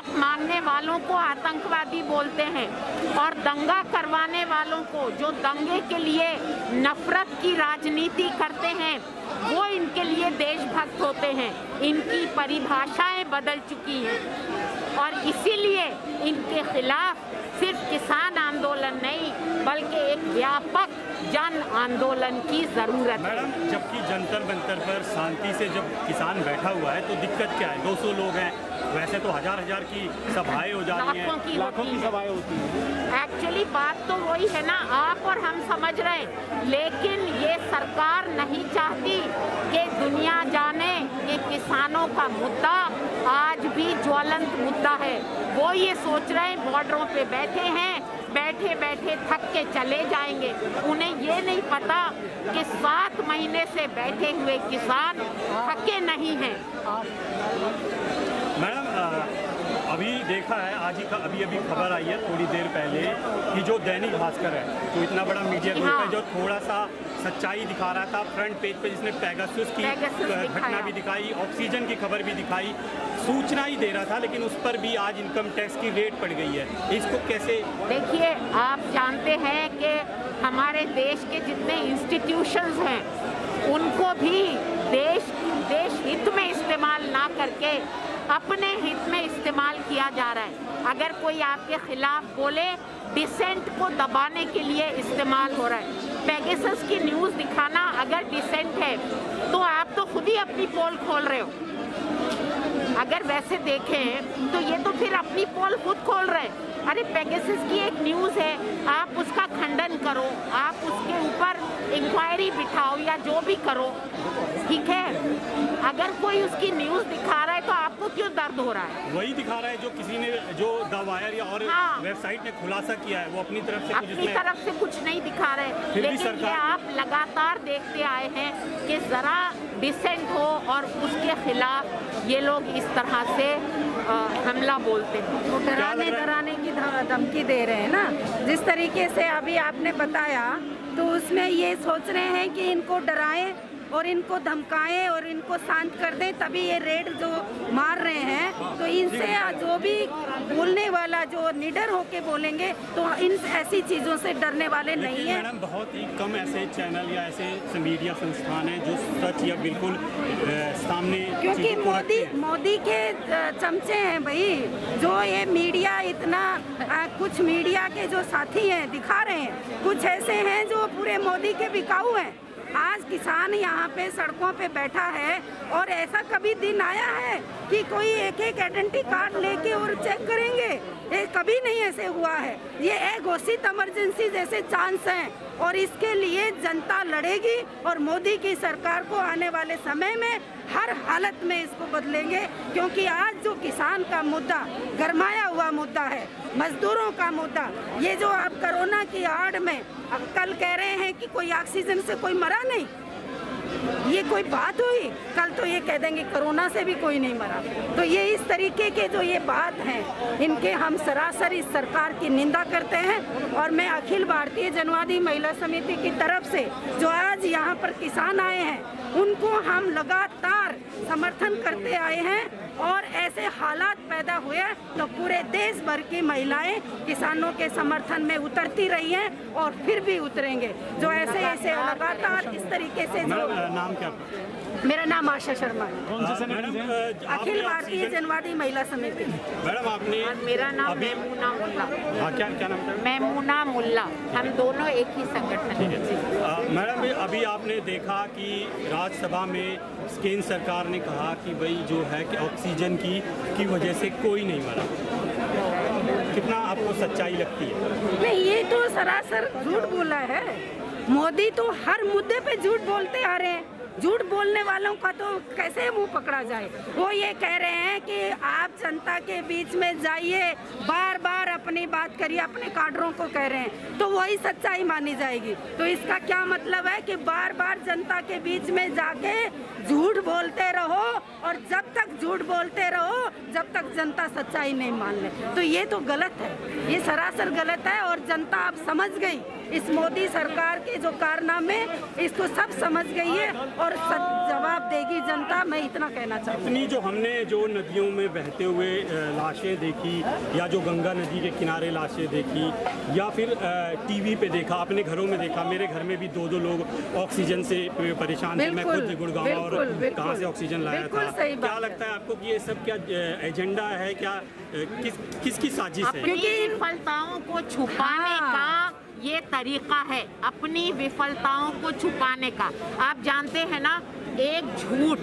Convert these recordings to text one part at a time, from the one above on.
मांगने वालों को आतंकवादी बोलते हैं और दंगा करवाने वालों को, जो दंगे के लिए नफरत की राजनीति करते हैं, वो इनके लिए देशभक्त होते हैं। इनकी परिभाषाएं बदल चुकी हैं और इसीलिए इनके खिलाफ सिर्फ किसान आंदोलन नहीं बल्कि एक व्यापक जन आंदोलन की जरूरत है। मैडम, जबकि जंतर मंतर पर शांति से जब किसान बैठा हुआ है तो दिक्कत क्या है? 200 लोग हैं, वैसे तो हजार की सभाएं हो जाती हैं, लाखों की सभाएं होती हैं। एक्चुअली बात तो वही है ना, आप और हम समझ रहे हैं, लेकिन ये सरकार नहीं चाहती कि दुनिया जाने कि किसानों का मुद्दा आज भी ज्वलंत मुद्दा है। वो ये सोच रहे हैं बॉर्डरों पे बैठे हैं, बैठे बैठे थक के चले जाएंगे। उन्हें ये नहीं पता कि 7 महीने से बैठे हुए किसान थके नहीं हैं। मैडम, अभी देखा है, आज ही अभी खबर आई है थोड़ी देर पहले कि जो दैनिक भास्कर है, तो इतना बड़ा मीडिया ग्रुप है जो थोड़ा सा सच्चाई दिखा रहा था फ्रंट पेज पे, जिसने पेगासस की घटना भी दिखाई, ऑक्सीजन की खबर भी दिखाई, सूचना ही दे रहा था, लेकिन उस पर भी आज इनकम टैक्स की रेट पड़ गई है। इसको कैसे देखिए, आप जानते हैं कि हमारे देश के जितने इंस्टीट्यूशंस हैं उनको भी देश हित में इस्तेमाल ना करके अपने हित में इस्तेमाल किया जा रहा है। अगर कोई आपके खिलाफ बोले, डिसेंट को दबाने के लिए इस्तेमाल हो रहा है। पेगासस की न्यूज़ दिखाना अगर डिसेंट है तो आप तो खुद ही अपनी पोल खोल रहे हो। अगर वैसे देखें तो ये तो फिर अपनी पोल खुद खोल रहे हैं। अरे पेगासस की एक न्यूज़ है, आप उसका खंडन करो, आप उसके ऊपर इंक्वायरी बिठाओ या जो भी करो, ठीक है। अगर कोई उसकी न्यूज़ दिखा रहा है तो आपको क्यों दर्द हो रहा है? वही दिखा रहा है जो किसी ने, जो द वायर या और वेबसाइट ने खुलासा किया है, वो अपनी तरफ से कुछ नहीं दिखा रहे। लेकिन ये आप लगातार देखते आए हैं कि ज़रा डिसेंट हो और उसके खिलाफ ये लोग इस तरह से हमला बोलते हैं। वो डराने की धमकी दे रहे हैं ना, जिस तरीके से अभी आपने बताया, तो उसमें ये सोच रहे हैं कि इनको डराएं और इनको धमकाएं और इनको शांत कर दें, तभी ये रेड जो मार रहे हैं। तो इनसे जो भी बोलने वाला जो निडर होके बोलेंगे तो इन ऐसी चीज़ों से डरने वाले नहीं है। मैडम, बहुत ही कम ऐसे चैनल या ऐसे मीडिया संस्थान हैं जो सच या बिल्कुल सामने, क्योंकि मोदी के चमचे हैं भाई, जो ये मीडिया इतना कुछ मीडिया के जो साथी हैं दिखा रहे हैं, कुछ ऐसे हैं जो पूरे मोदी के बिकाऊ हैं। आज किसान यहाँ पे सड़कों पे बैठा है और ऐसा कभी दिन आया है कि कोई एक आइडेंटिटी कार्ड लेके और चेक करेंगे? ये कभी नहीं ऐसे हुआ है। ये घोषित इमरजेंसी जैसे चांस हैं और इसके लिए जनता लड़ेगी और मोदी की सरकार को आने वाले समय में हर हालत में इसको बदलेंगे। क्योंकि आज जो किसान का मुद्दा गरमाया हुआ मुद्दा है, मजदूरों का मुद्दा, ये जो आप कोरोना की आड़ में अब कल कह रहे हैं कि कोई ऑक्सीजन से कोई मरा नहीं, ये कोई बात हुई? कल तो ये कह देंगे कोरोना से भी कोई नहीं मरा। तो ये इस तरीके के जो ये बात हैं, इनके हम सरासर इस सरकार की निंदा करते हैं। और मैं अखिल भारतीय जनवादी महिला समिति की तरफ से जो आज यहाँ पर किसान आए हैं, उनको हम लगातार समर्थन करते आए हैं। और ऐसे हालात पैदा हुए तो पूरे देश भर की महिलाएं किसानों के समर्थन में उतरती रही हैं और फिर भी उतरेंगे। जो ऐसे लगातार इस तरीके से जो नाम क्या? मेरा नाम आशा शर्मा है। कौन से संगठन से? अखिल भारतीय जनवादी महिला समिति। मैडम, आपने? मेरा नाम मैमूना मुल्ला। हाँ, क्या नाम था? मैमूना मुल्ला। हम दोनों एक ही संगठन हैं। मैडम, अभी आपने देखा कि राज्यसभा में केंद्र सरकार ने कहा कि भाई जो है कि ऑक्सीजन की वजह से कोई नहीं मरा। कितना आपको सच्चाई लगती है? नहीं, ये तो सरासर झूठ बोला है। मोदी तो हर मुद्दे पे झूठ बोलते आ रहे हैं। झूठ बोलने वालों का तो कैसे मुंह पकड़ा जाए। वो ये कह रहे हैं कि आप जनता के बीच में जाइए, बार बार अपनी बात करिए, अपने काडरों को कह रहे हैं, तो वही सच्चाई मानी जाएगी। तो इसका क्या मतलब है कि बार बार जनता के बीच में जाके झूठ बोलते रहो और जब तक झूठ बोलते रहो जब तक जनता सच्चाई नहीं मान ले। तो ये तो गलत है, ये सरासर गलत है। और जनता अब समझ गई इस मोदी सरकार के जो कारनामे, इसको सब समझ गई है और जवाब जवाब देगी जनता, मैं इतना कहना चाहूँगी। इतनी जो हमने जो नदियों में बहते हुए लाशें देखी, या जो गंगा नदी के किनारे लाशें देखी, या फिर टीवी पे देखा, अपने घरों में देखा, मेरे घर में भी 2-2 लोग ऑक्सीजन से परेशान थे। मैं खुद गुड़गांव और कहाँ से ऑक्सीजन लाया था। क्या लगता है आपको कि ये सब क्या एजेंडा है, क्या किसकी साजिश है? क्योंकि विफलताओं को छुपाने का ये तरीका है, अपनी विफलताओं को छुपाने का। आप जानते हैं ना, एक झूठ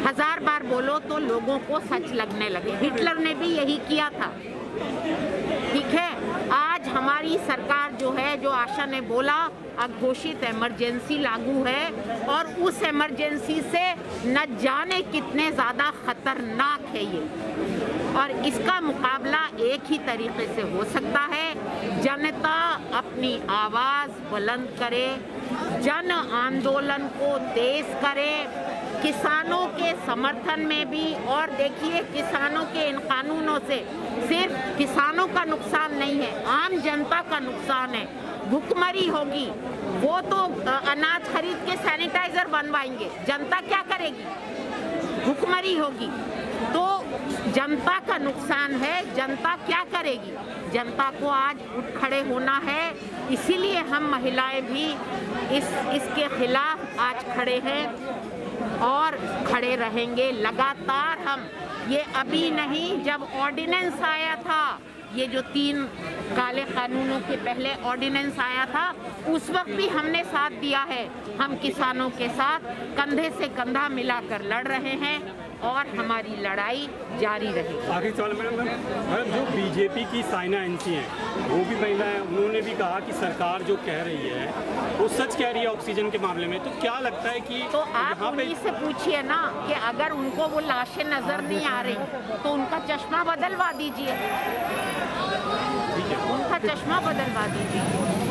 1000 बार बोलो तो लोगों को सच लगने लगे। हिटलर ने भी यही किया था। ठीक है, आज हमारी सरकार जो है, जो आशा ने बोला, अघोषित इमरजेंसी लागू है, और उस इमरजेंसी से न जाने कितने ज़्यादा खतरनाक है ये, और इसका मुकाबला एक ही तरीके से हो सकता है, जनता अपनी आवाज़ बुलंद करे, जन आंदोलन को तेज करे, किसानों के समर्थन में भी। और देखिए, किसानों के इन कानूनों से सिर्फ किसानों का नुकसान नहीं है, आम जनता का नुकसान है। भुखमरी होगी, वो तो अनाज खरीद के सैनिटाइजर बनवाएंगे, जनता क्या करेगी? भुखमरी होगी तो जनता का नुकसान है, जनता क्या करेगी? जनता को आज उठ खड़े होना है। इसीलिए हम महिलाएं भी इसके खिलाफ आज खड़े हैं और खड़े रहेंगे लगातार। हम ये अभी नहीं, जब ऑर्डिनेंस आया था, ये जो 3 काले कानूनों के पहले ऑर्डिनेंस आया था, उस वक्त भी हमने साथ दिया है। हम किसानों के साथ कंधे से कंधा मिलाकर लड़ रहे हैं और हमारी लड़ाई जारी रहेगी। आखिरी सवाल मैडम, जो बीजेपी की साइना एनसी हैं, वो भी महिला हैं, उन्होंने भी कहा कि सरकार जो कह रही है वो सच कह रही है ऑक्सीजन के मामले में। तो क्या लगता है कि तो आप उन्हीं से पूछिए ना कि अगर उनको वो लाशें नजर नहीं आ रही तो उनका चश्मा बदलवा दीजिए, उनका चश्मा बदलवा दीजिए।